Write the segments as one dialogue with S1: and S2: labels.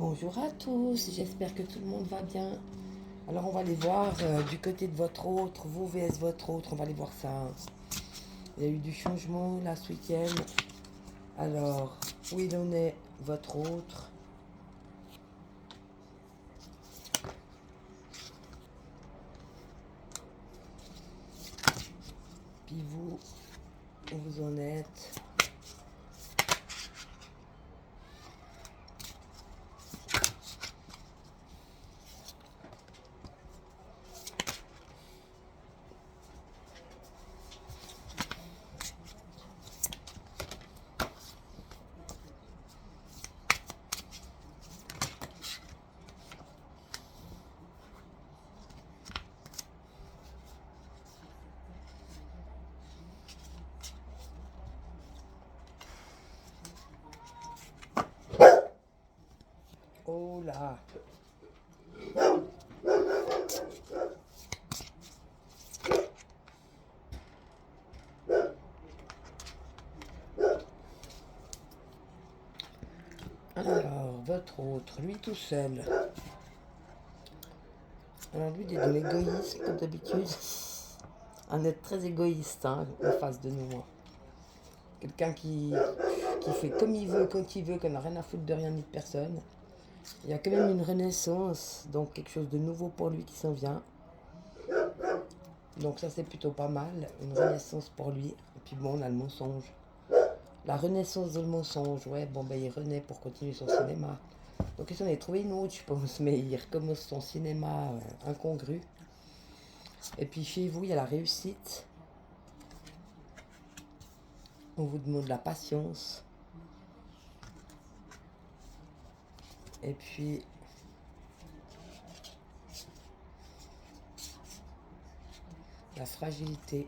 S1: Bonjour à tous, j'espère que tout le monde va bien. Alors on va aller voir du côté de votre autre, vous vs votre autre, on va aller voir ça. Il y a eu du changement là ce week-end. Alors, où il en est votre autre? Puis vous, où vous en êtes? Oh là! Alors, votre autre, lui tout seul. Alors lui, il est de l'égoïsme comme d'habitude. Un être très égoïste hein, en face de nous. Quelqu'un qui fait comme il veut, quand il veut, qu'on n'a rien à foutre de rien ni de personne. Il y a quand même une renaissance, donc quelque chose de nouveau pour lui qui s'en vient. Donc ça c'est plutôt pas mal, une renaissance pour lui. Et puis bon, on a le mensonge. La renaissance de le mensonge, ouais, bon ben il renaît pour continuer son cinéma. Donc il s'en est trouvé une autre je pense, mais il recommence son cinéma incongru. Et puis chez vous, il y a la réussite. On vous demande la patience. Et puis la fragilité.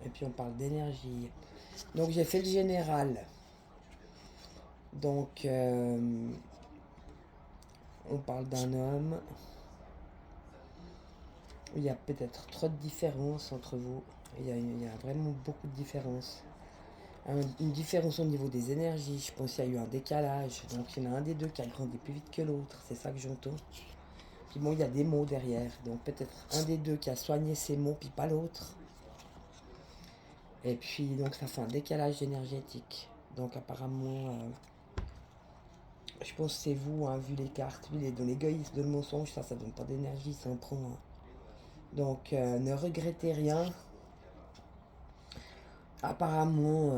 S1: Et puis on parle d'énergie. Donc j'ai fait le général. Donc on parle d'un homme où il y a peut-être trop de différences entre vous. Il y a vraiment beaucoup de différences. Une différence au niveau des énergies. Je pense qu'il y a eu un décalage. Donc il y en a un des deux qui a grandi plus vite que l'autre. C'est ça que j'entends. Puis bon, il y a des mots derrière. Donc peut-être un des deux qui a soigné ses mots, puis pas l'autre. Et puis donc ça fait un décalage énergétique. Donc apparemment, je pense que c'est vous, hein, vu les cartes. Lui, il est dans l'égoïsme, dans le mensonge. Ça donne pas d'énergie, ça en prend. Hein. Donc ne regrettez rien. Apparemment,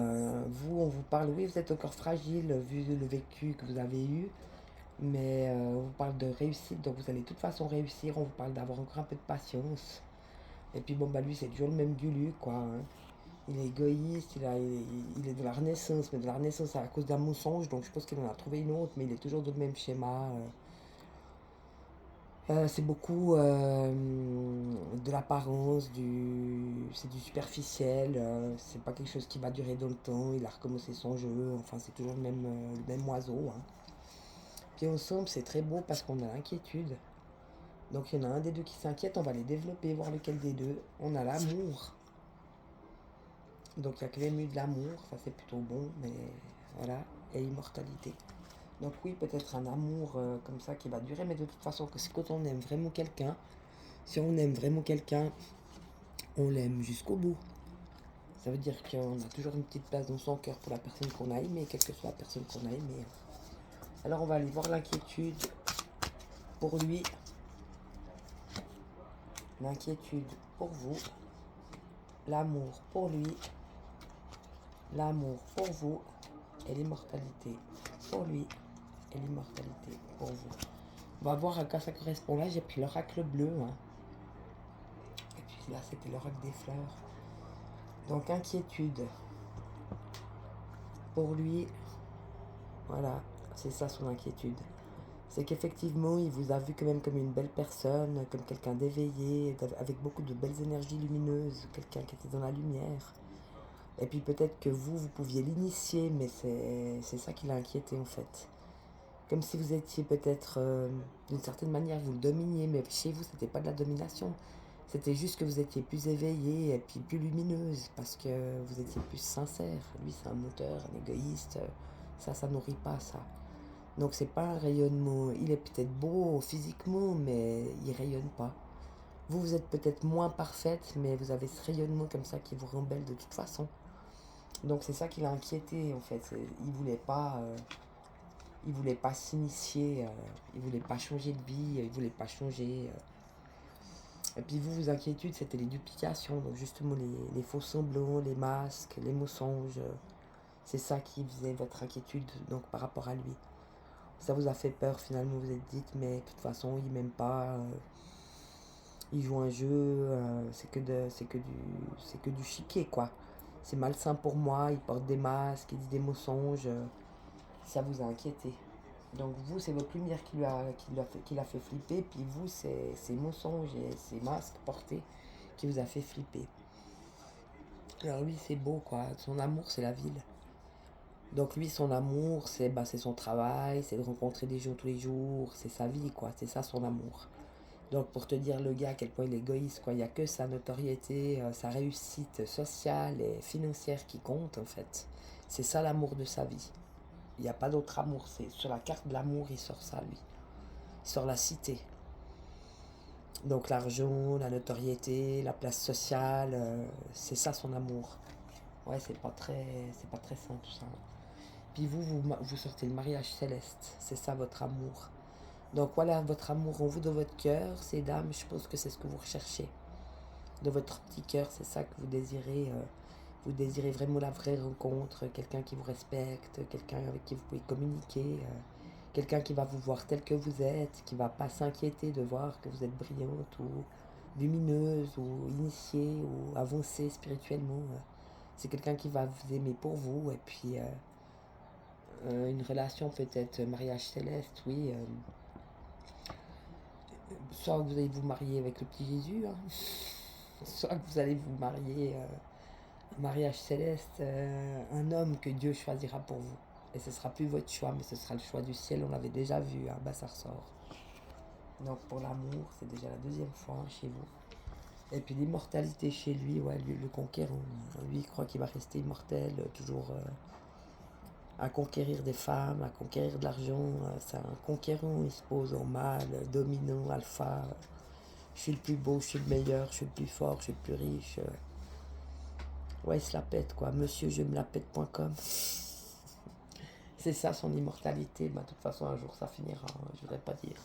S1: vous, on vous parle, oui, vous êtes encore fragile vu le vécu que vous avez eu, mais on vous parle de réussite, donc vous allez de toute façon réussir, on vous parle d'avoir encore un peu de patience. Et puis bon, bah lui, c'est toujours le même Gulu, quoi. Hein. Il est égoïste, il est de la renaissance, mais de la renaissance à cause d'un mensonge, donc je pense qu'il en a trouvé une autre, mais il est toujours dans le même schéma. C'est beaucoup de l'apparence, c'est du superficiel, c'est pas quelque chose qui va durer dans le temps, il a recommencé son jeu, enfin c'est toujours le même oiseau. Hein. Puis ensemble c'est très beau parce qu'on a l'inquiétude. Donc il y en a un des deux qui s'inquiète, on va les développer, voir lequel des deux. On a l'amour. Donc il y a quand même eu de l'amour, ça c'est plutôt bon, mais voilà, et l'immortalité. Donc oui, peut-être un amour comme ça qui va durer, mais de toute façon, que c'est quand on aime vraiment quelqu'un, si on aime vraiment quelqu'un, on l'aime jusqu'au bout. Ça veut dire qu'on a toujours une petite place dans son cœur pour la personne qu'on a aimée, quelle que soit la personne qu'on a aimée. Alors on va aller voir l'inquiétude pour lui, l'inquiétude pour vous, l'amour pour lui, l'amour pour vous et l'immortalité pour lui et l'immortalité pour vous. On va voir à quoi ça correspond. Là, j'ai pris l'oracle bleu. Hein. Et puis là, c'était l'oracle des fleurs. Donc, inquiétude. Pour lui, voilà, c'est ça son inquiétude. C'est qu'effectivement, il vous a vu quand même comme une belle personne, comme quelqu'un d'éveillé, avec beaucoup de belles énergies lumineuses, quelqu'un qui était dans la lumière. Et puis peut-être que vous pouviez l'initier, mais c'est ça qui l'a inquiété en fait. Comme si vous étiez peut-être, d'une certaine manière, vous le dominiez, mais chez vous, c'était pas de la domination. C'était juste que vous étiez plus éveillée et puis plus lumineuse parce que vous étiez plus sincère. Lui, c'est un moteur, un égoïste. Ça nourrit pas ça. Donc c'est pas un rayonnement. Il est peut-être beau physiquement, mais il rayonne pas. Vous, vous êtes peut-être moins parfaite, mais vous avez ce rayonnement comme ça qui vous rembelle de toute façon. Donc c'est ça qui l'a inquiété en fait. Il voulait pas s'initier, il voulait pas changer de vie, il voulait pas changer. Et puis vous, vos inquiétudes, c'était les duplications, donc justement les faux semblants, les masques, les mensonges. C'est ça qui faisait votre inquiétude donc par rapport à lui. Ça vous a fait peur finalement, vous vous êtes dit, mais de toute façon, il m'aime pas, il joue un jeu, c'est que du chiquet quoi. C'est malsain pour moi, il porte des masques, il dit des mensonges, ça vous a inquiété. Donc vous, c'est votre lumière qui l'a fait flipper, puis vous, c'est ces mensonges et ces masques portés qui vous a fait flipper. Alors lui, c'est beau quoi, son amour, c'est la ville. Donc lui, son amour, c'est son travail, c'est de rencontrer des gens tous les jours, c'est sa vie quoi, c'est ça son amour. Donc pour te dire le gars à quel point il est égoïste, quoi, il n'y a que sa notoriété, sa réussite sociale et financière qui compte en fait. C'est ça l'amour de sa vie. Il n'y a pas d'autre amour. C'est sur la carte de l'amour, il sort ça lui. Il sort la cité. Donc l'argent, la notoriété, la place sociale, c'est ça son amour. Ouais, c'est pas très sain tout ça. Puis vous sortez le mariage céleste. C'est ça votre amour. Donc voilà votre amour en vous, de votre cœur, ces dames, je pense que c'est ce que vous recherchez. De votre petit cœur, c'est ça que vous désirez. Vous désirez vraiment la vraie rencontre, quelqu'un qui vous respecte, quelqu'un avec qui vous pouvez communiquer, quelqu'un qui va vous voir tel que vous êtes, qui va pas s'inquiéter de voir que vous êtes brillante ou lumineuse ou initiée ou avancée spirituellement. C'est quelqu'un qui va vous aimer pour vous et puis une relation peut-être mariage céleste, oui. Soit vous allez vous marier avec le petit Jésus, hein, soit que vous allez vous marier un mariage céleste, un homme que Dieu choisira pour vous. Et ce sera plus votre choix, mais ce sera le choix du ciel. On l'avait déjà vu, hein, bah ça ressort. Donc pour l'amour, c'est déjà la deuxième fois hein, chez vous. Et puis l'immortalité chez lui, ouais, lui, le conquérant. Lui, il croit qu'il va rester immortel, toujours à conquérir des femmes, à conquérir de l'argent. C'est un conquérant, il se pose en mâle, dominant, alpha. Je suis le plus beau, je suis le meilleur, je suis le plus fort, je suis le plus riche. Ouais, il se la pète, quoi. Monsieur, je me la pète.com. C'est ça son immortalité. Bah, de toute façon, un jour, ça finira. Hein, je voudrais pas dire.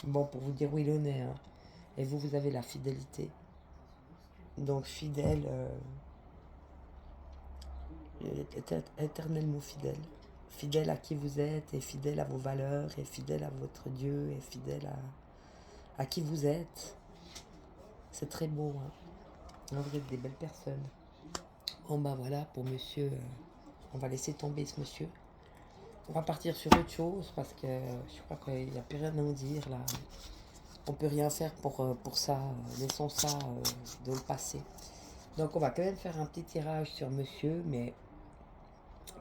S1: Bon, pour vous dire où il en est. Hein. Et vous, vous avez la fidélité. Donc, fidèle, éternellement fidèle. Fidèle à qui vous êtes, et fidèle à vos valeurs, et fidèle à votre Dieu, et fidèle à qui vous êtes. C'est très beau. Hein. Vous êtes des belles personnes. Bon, bah voilà, pour monsieur, on va laisser tomber ce monsieur. On va partir sur autre chose parce que je crois qu'il n'y a plus rien à en dire là. On peut rien faire pour ça. Laissons ça de le passé. Donc on va quand même faire un petit tirage sur monsieur, mais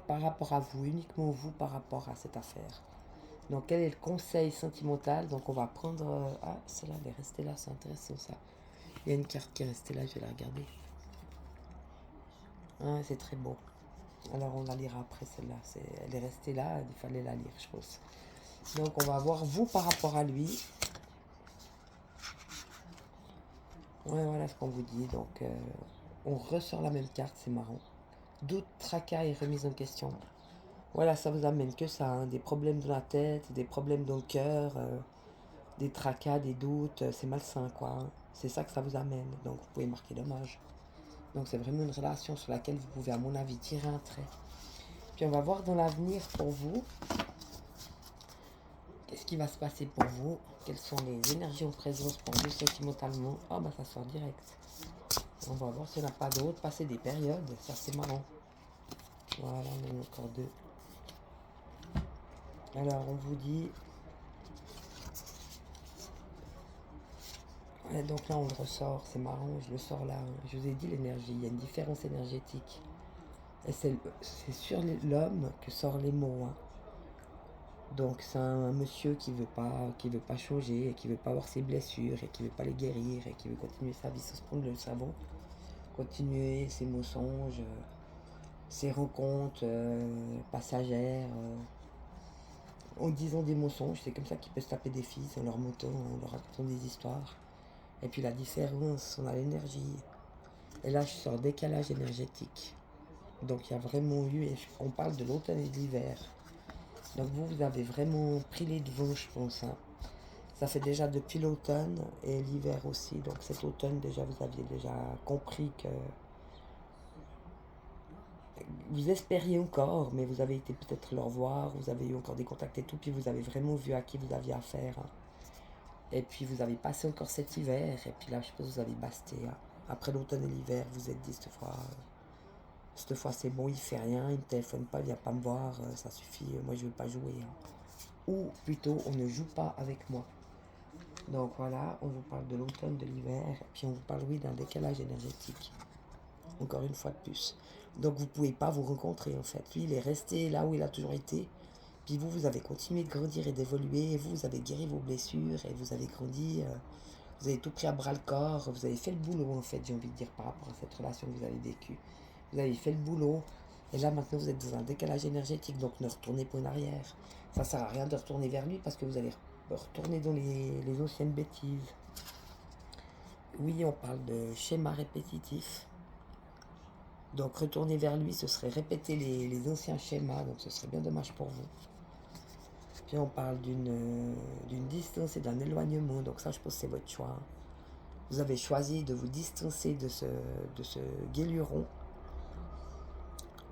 S1: par rapport à vous, uniquement vous par rapport à cette affaire. Donc quel est le conseil sentimental? Donc on va prendre... ah, celle-là, elle est restée là, c'est intéressant ça. Il y a une carte qui est restée là, je vais la regarder. Ah, c'est très beau. Alors on la lira après celle-là. Elle est restée là, il fallait la lire, je pense. Donc on va voir vous par rapport à lui. Ouais, voilà ce qu'on vous dit. Donc on ressort la même carte, c'est marrant. Doute, tracas et remise en question. Voilà, ça vous amène que ça. Hein, des problèmes dans la tête, des problèmes dans le cœur, des tracas, des doutes. C'est malsain, quoi. Hein. C'est ça que ça vous amène. Donc vous pouvez marquer dommage. Donc c'est vraiment une relation sur laquelle vous pouvez, à mon avis, tirer un trait. Puis on va voir dans l'avenir pour vous. Qu'est-ce qui va se passer pour vous? Quelles sont les énergies en présence pour vous sentimentalement? Ah bah ça sort direct. On va voir s'il n'y en a pas d'autres. Passer des périodes, ça c'est marrant. Voilà, on en a encore deux. Alors on vous dit... Ouais, donc là on le ressort, c'est marrant, je le sors là. Je vous ai dit l'énergie, il y a une différence énergétique. Et c'est sur l'homme que sortent les mots. Hein. Donc c'est un monsieur qui veut pas changer, et qui veut pas avoir ses blessures, et qui veut pas les guérir, et qui veut continuer sa vie sans se prendre le savon, continuer ses mensonges, ses rencontres passagères, en disant des mensonges. C'est comme ça qu'il peut se taper des filles, en leur mentant, en leur racontant des histoires. Et puis la différence, on a l'énergie. Et là, je suis en décalage énergétique. Donc il y a vraiment eu, et on parle de l'automne et de l'hiver. Donc vous avez vraiment pris les devants, je pense, hein. Ça fait déjà depuis l'automne et l'hiver aussi. Donc cet automne, déjà, vous aviez déjà compris que vous espériez encore, mais vous avez été peut-être leur voir, vous avez eu encore des contacts et tout, puis vous avez vraiment vu à qui vous aviez affaire, hein. Et puis vous avez passé encore cet hiver, et puis là, je pense que vous avez basté, hein. Après l'automne et l'hiver, vous êtes dit cette fois c'est bon, il fait rien, il me téléphone pas, il vient pas me voir, ça suffit, moi je veux pas jouer, hein. Ou plutôt, on ne joue pas avec moi. Donc voilà, on vous parle de l'automne, de l'hiver, et puis on vous parle, oui, d'un décalage énergétique. Encore une fois de plus. Donc vous ne pouvez pas vous rencontrer en fait. Lui, il est resté là où il a toujours été. Puis vous, vous avez continué de grandir et d'évoluer. Et vous, vous avez guéri vos blessures et vous avez grandi. Vous avez tout pris à bras le corps. Vous avez fait le boulot en fait, j'ai envie de dire, par rapport à cette relation que vous avez vécue. Vous avez fait le boulot. Et là, maintenant, vous êtes dans un décalage énergétique. Donc ne retournez pas en arrière. Ça ne sert à rien de retourner vers lui parce que vous allez retourner dans les anciennes bêtises. Oui, on parle de schéma répétitif. Donc retourner vers lui, ce serait répéter les anciens schémas, donc ce serait bien dommage pour vous. Puis on parle d'une distance et d'un éloignement, donc ça je pense que c'est votre choix. Vous avez choisi de vous distancer de ce guéluron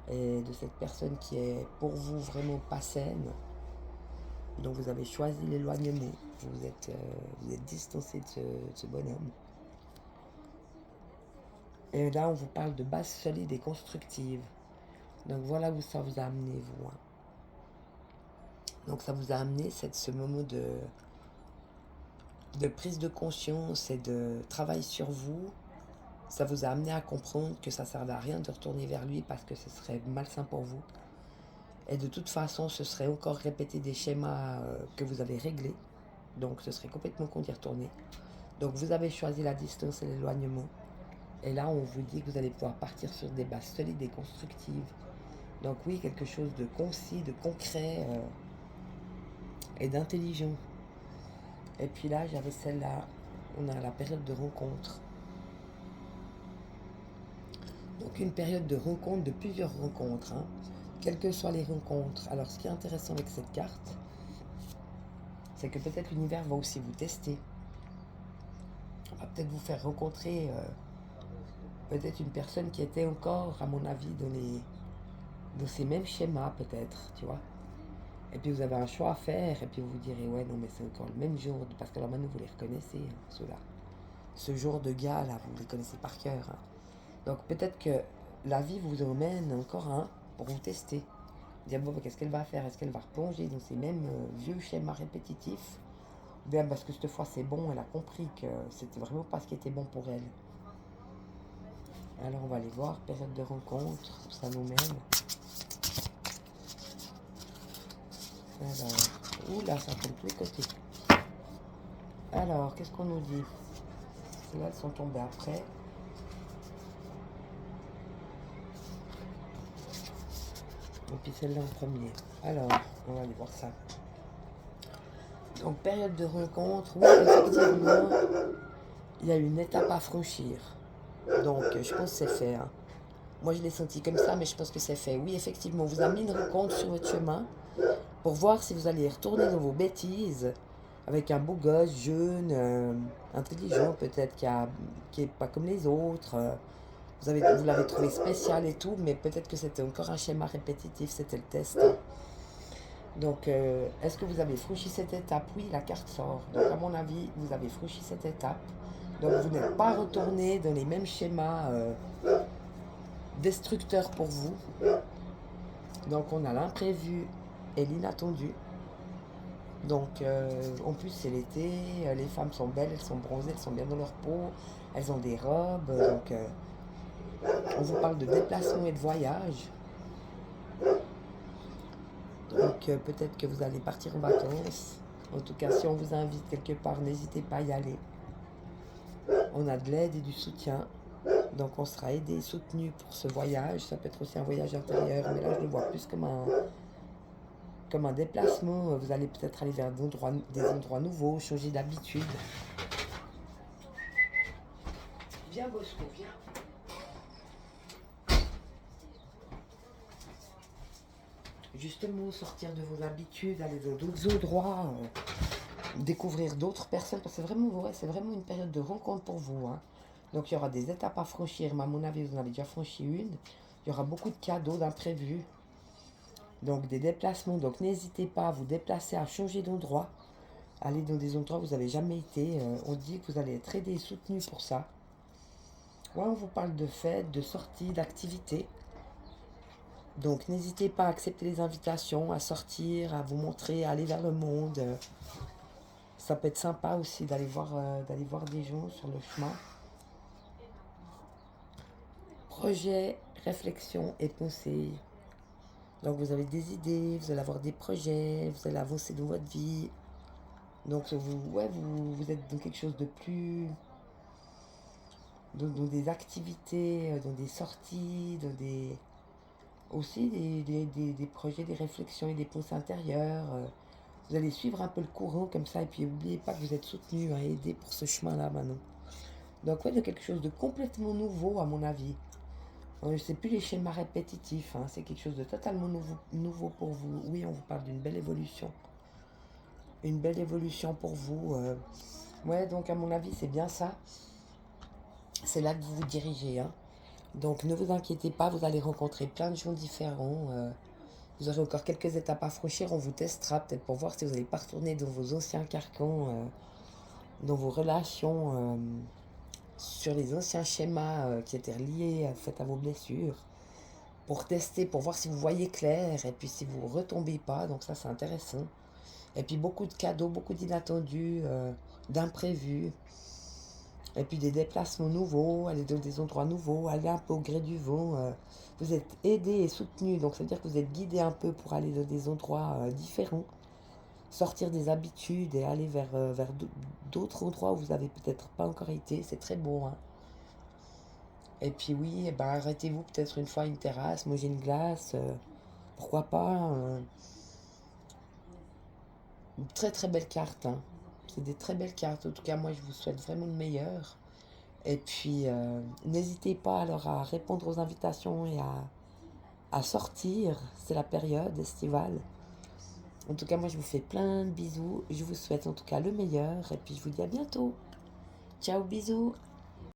S1: et de cette personne qui est pour vous vraiment pas saine. Donc vous avez choisi l'éloignement, vous êtes distancé de ce bonhomme. Et là on vous parle de base solide et constructive. Donc voilà où ça vous a amené vous, hein. Donc ça vous a amené ce moment de prise de conscience et de travail sur vous. Ça vous a amené à comprendre que ça ne servait à rien de retourner vers lui parce que ce serait malsain pour vous. Et de toute façon, ce serait encore répéter des schémas que vous avez réglés. Donc ce serait complètement con d'y retourner. Donc vous avez choisi la distance et l'éloignement. Et là, on vous dit que vous allez pouvoir partir sur des bases solides et constructives. Donc oui, quelque chose de concis, de concret et d'intelligent. Et puis là, j'avais celle-là, on a la période de rencontre. Donc une période de rencontre, de plusieurs rencontres, hein, quelles que soient les rencontres. Alors ce qui est intéressant avec cette carte, c'est que peut-être l'univers va aussi vous tester. On va peut-être vous faire rencontrer peut-être une personne qui était encore, à mon avis, dans ces mêmes schémas peut-être, tu vois. Et puis vous avez un choix à faire, et puis vous vous direz, ouais, non, mais c'est encore le même jour, parce que alors maintenant vous les reconnaissez, hein, ceux-là. Ce genre de gars là, vous les connaissez par cœur, hein. Donc peut-être que la vie vous emmène encore un pour vous tester. Dire, bon, qu'est-ce qu'elle va faire? Est-ce qu'elle va replonger dans ces mêmes vieux schémas répétitifs? Bien, parce que cette fois c'est bon, elle a compris que c'était vraiment pas ce qui était bon pour elle. Alors on va aller voir, période de rencontre, où ça nous mène. Alors, oula, ça tombe de tous les côtés. Alors, qu'est-ce qu'on nous dit? Celles-là, elles sont tombées après. Et puis celle-là en premier. Alors, on va aller voir ça. Donc, période de rencontre, oui, effectivement, il y a une étape à franchir. Donc, je pense que c'est fait, hein. Moi, je l'ai senti comme ça, mais je pense que c'est fait. Oui, effectivement, vous avez mis une rencontre sur votre chemin pour voir si vous allez retourner dans vos bêtises avec un beau gosse, jeune, intelligent peut-être, qui est pas comme les autres. Vous l'avez trouvé spécial et tout, mais peut-être que c'était encore un schéma répétitif, c'était le test. Donc, est-ce que vous avez franchi cette étape? Oui, la carte sort. Donc, à mon avis, vous avez franchi cette étape. Donc, vous n'êtes pas retourné dans les mêmes schémas destructeurs pour vous. Donc, on a l'imprévu et l'inattendu. Donc, en plus, c'est l'été, les femmes sont belles, elles sont bronzées, elles sont bien dans leur peau, elles ont des robes. Donc, on vous parle de déplacement et de voyage. Donc peut-être que vous allez partir en vacances. En tout cas, si on vous invite quelque part, n'hésitez pas à y aller. On a de l'aide et du soutien. Donc on sera aidé et soutenu pour ce voyage. Ça peut être aussi un voyage intérieur, mais là je le vois plus comme un déplacement. Vous allez peut-être aller vers des endroits nouveaux, changer d'habitude. Viens Bosco, viens. Justement, sortir de vos habitudes, aller dans d'autres endroits, découvrir d'autres personnes, parce que c'est vraiment une période de rencontre pour vous, hein. Donc il y aura des étapes à franchir, mais à mon avis, vous en avez déjà franchi une. Il y aura beaucoup de cadeaux, d'imprévus, donc des déplacements. Donc n'hésitez pas à vous déplacer, à changer d'endroit, aller dans des endroits où vous n'avez jamais été. On dit que vous allez être aidé et soutenu pour ça. Ouais, on vous parle de fêtes, de sorties, d'activités. Donc n'hésitez pas à accepter les invitations, à sortir, à vous montrer, à aller vers le monde. Ça peut être sympa aussi d'aller voir des gens sur le chemin. Projets, réflexions et conseils. Donc vous avez des idées, vous allez avoir des projets, vous allez avancer dans votre vie. Donc vous êtes dans quelque chose de plus... Dans des activités, dans des sorties, dans des... Aussi des projets, des réflexions et des pensées intérieures. Vous allez suivre un peu le courant comme ça et puis n'oubliez pas que vous êtes soutenu, hein, aidé pour ce chemin-là maintenant. Donc ouais, de quelque chose de complètement nouveau à mon avis. C'est plus les schémas répétitifs, hein, c'est quelque chose de totalement nouveau pour vous. Oui, on vous parle d'une belle évolution. Une belle évolution pour vous. Ouais, donc à mon avis, c'est bien ça. C'est là que vous vous dirigez, hein. Donc ne vous inquiétez pas, vous allez rencontrer plein de gens différents. Vous aurez encore quelques étapes à franchir, on vous testera peut-être pour voir si vous n'allez pas retourner dans vos anciens carcans, dans vos relations, sur les anciens schémas qui étaient liés à vos blessures, pour tester, pour voir si vous voyez clair et puis si vous ne retombez pas. Donc ça c'est intéressant. Et puis beaucoup de cadeaux, beaucoup d'inattendus, d'imprévus. Et puis des déplacements nouveaux, aller dans des endroits nouveaux, aller un peu au gré du vent. Vous êtes aidé et soutenu, donc ça veut dire que vous êtes guidé un peu pour aller dans des endroits différents, sortir des habitudes et aller vers d'autres endroits où vous n'avez peut-être pas encore été. C'est très beau, hein. Et puis oui, eh ben, arrêtez-vous peut-être une fois à une terrasse, manger une glace, pourquoi pas. Une très très belle carte, hein. C'est des très belles cartes. En tout cas, moi, je vous souhaite vraiment le meilleur. Et puis, n'hésitez pas alors à répondre aux invitations et à sortir. C'est la période estivale. En tout cas, moi, je vous fais plein de bisous. Je vous souhaite en tout cas le meilleur. Et puis, je vous dis à bientôt. Ciao, bisous.